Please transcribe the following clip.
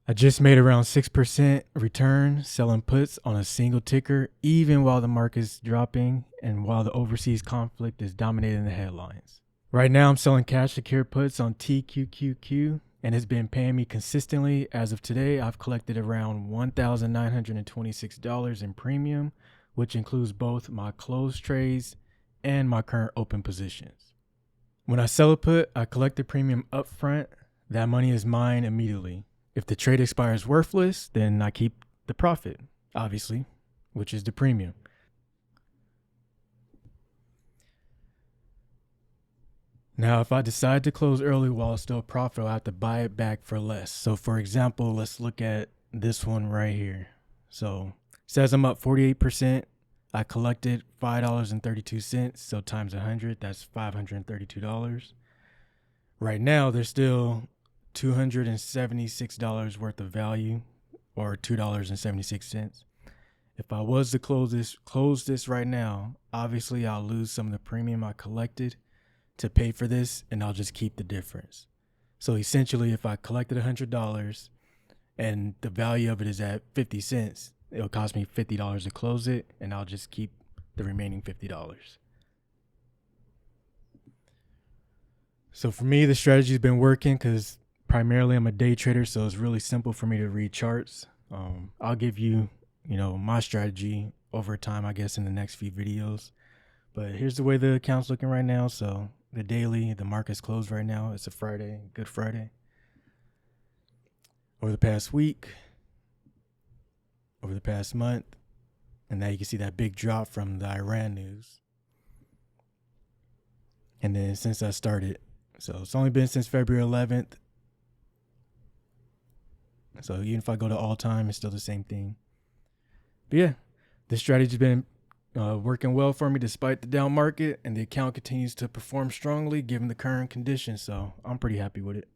I just made around 6% return selling puts on a single ticker, even while the market's dropping and while the overseas conflict is dominating the headlines. Right now, I'm selling cash secured puts on TQQQ, and it's been paying me consistently. As of today, I've collected around $1,926 in premium, which includes both my closed trades and my current open positions. When I sell a put, I collect the premium upfront. That money is mine immediately. If the trade expires worthless, then I keep the profit, obviously, which is the premium. Now, if I decide to close early while it's still profitable, I have to buy it back for less. So for example, let's look at this one right here. So it says I'm up 48%. I collected $5.32. So times 100, that's $532. Right now, there's still $276 worth of value, or $2.76. If I was to close this right now, obviously I'll lose some of the premium I collected to pay for this, and I'll just keep the difference. So essentially, if I collected $100 and the value of it is at 50 cents, it'll cost me $50 to close it, and I'll just keep the remaining $50. So for me, the strategy's been working because primarily I'm a day trader, so it's really simple for me to read charts. I'll give you, my strategy over time, I guess, in the next few videos. But here's the way the account's looking right now. So the daily, the market's closed right now. It's a Friday, Good Friday. Over the past week, over the past month, and now you can see that big drop from the Iran news. And then since I started, so it's only been since February 11th. So even if I go to all time, it's still the same thing. But yeah, this strategy's been working well for me despite the down market, and the account continues to perform strongly given the current conditions. So I'm pretty happy with it.